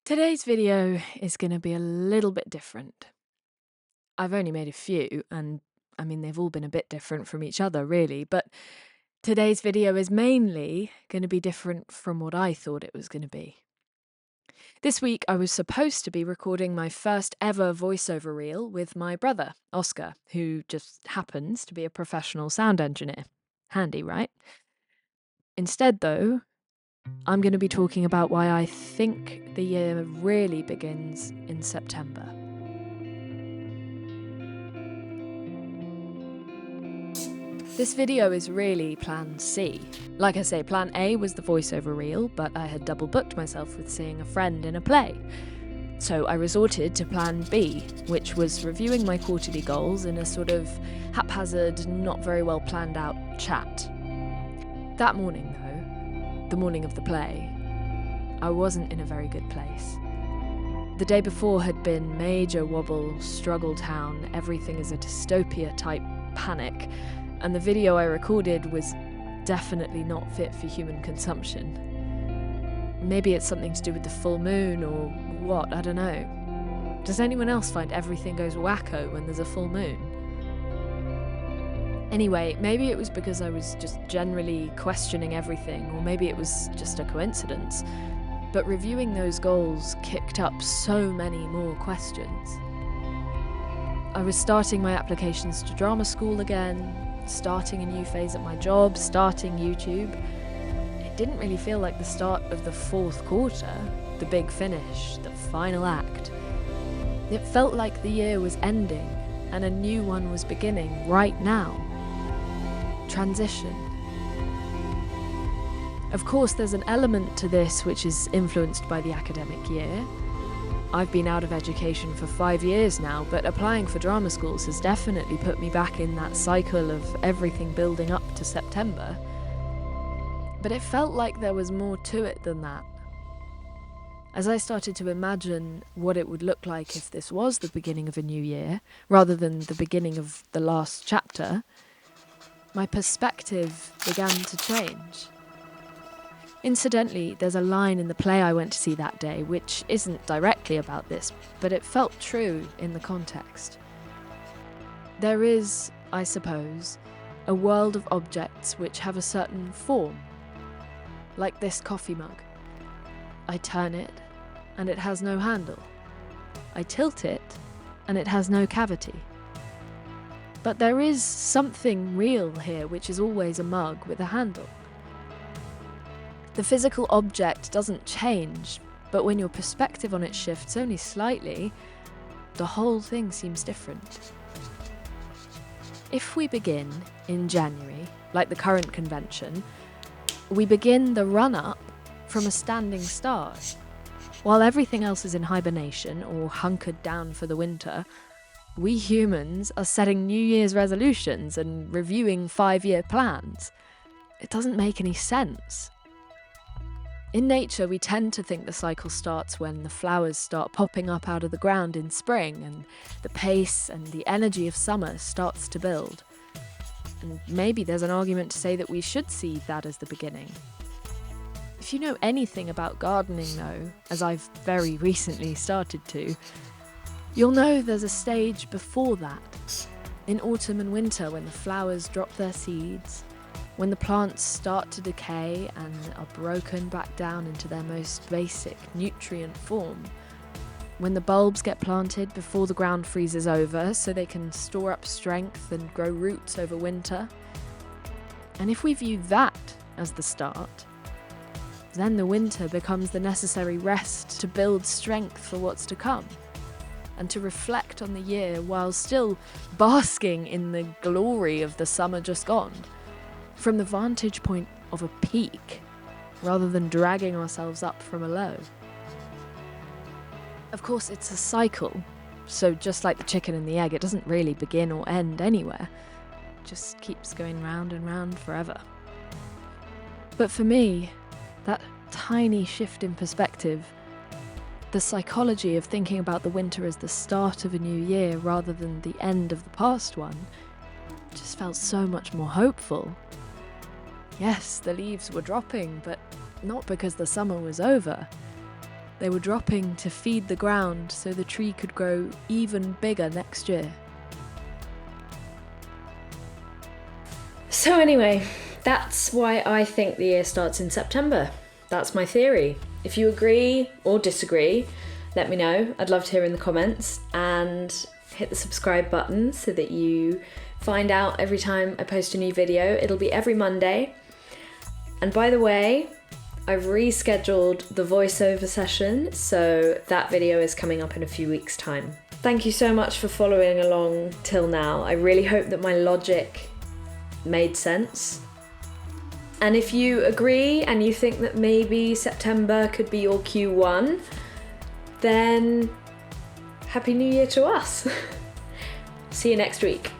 Today's video is going to be a little bit different. I've only made a few, and they've all been a bit different from each other, really, but today's video is mainly going to be different from what I thought it was going to be. This week, I was supposed to be recording my first ever voiceover reel with my brother, Oscar, who just happens to be a professional sound engineer. Handy, right? Instead, though, I'm going to be talking about why I think the year really begins in September. This video is really plan C. Like I say, plan A was the voiceover reel, but I had double booked myself with seeing a friend in a play. So I resorted to plan B, which was reviewing my quarterly goals in a sort of haphazard, not very well planned out chat. That morning, though, the morning of the play, I wasn't in a very good place. The day before had been major wobble, struggle town, everything is a dystopia type panic, and the video I recorded was definitely not fit for human consumption. Maybe it's something to do with the full moon or what, I don't know. Does anyone else find everything goes wacko when there's a full moon? Anyway, maybe it was because I was just generally questioning everything, or maybe it was just a coincidence. But reviewing those goals kicked up so many more questions. I was starting my applications to drama school again, starting a new phase at my job, starting YouTube. It didn't really feel like the start of the fourth quarter, the big finish, the final act. It felt like the year was ending and a new one was beginning right now. Transition. Of course, there's an element to this which is influenced by the academic year. I've been out of education for 5 years now, but applying for drama schools has definitely put me back in that cycle of everything building up to September. But it felt like there was more to it than that. As I started to imagine what it would look like if this was the beginning of a new year, rather than the beginning of the last chapter, my perspective began to change. Incidentally, there's a line in the play I went to see that day which isn't directly about this, but it felt true in the context. There is, I suppose, a world of objects which have a certain form, like this coffee mug. I turn it, and it has no handle. I tilt it, and it has no cavity. But there is something real here which is always a mug with a handle. The physical object doesn't change, but when your perspective on it shifts only slightly, the whole thing seems different. If we begin in January, like the current convention, we begin the run-up from a standing start. While everything else is in hibernation or hunkered down for the winter, we humans are setting New Year's resolutions and reviewing 5-year plans. It doesn't make any sense. In nature, we tend to think the cycle starts when the flowers start popping up out of the ground in spring and the pace and the energy of summer starts to build. And maybe there's an argument to say that we should see that as the beginning. If you know anything about gardening, though, as I've very recently started to, you'll know there's a stage before that. In autumn and winter, when the flowers drop their seeds, when the plants start to decay and are broken back down into their most basic nutrient form, when the bulbs get planted before the ground freezes over so they can store up strength and grow roots over winter. And if we view that as the start, then the winter becomes the necessary rest to build strength for what's to come, and to reflect on the year while still basking in the glory of the summer just gone, from the vantage point of a peak, rather than dragging ourselves up from a low. Of course, it's a cycle, so just like the chicken and the egg, it doesn't really begin or end anywhere. It just keeps going round and round forever. But for me, that tiny shift in perspective, the psychology of thinking about the winter as the start of a new year rather than the end of the past one, just felt so much more hopeful. Yes, the leaves were dropping, but not because the summer was over. They were dropping to feed the ground so the tree could grow even bigger next year. So anyway, that's why I think the year starts in September. That's my theory. If you agree or disagree, let me know. I'd love to hear in the comments, and hit the subscribe button so that you find out every time I post a new video. It'll be every Monday. And by the way, I've rescheduled the voiceover session, so that video is coming up in a few weeks' time. Thank you so much for following along till now. I really hope that my logic made sense. And if you agree and you think that maybe September could be your Q1, then Happy New Year to us. See you next week.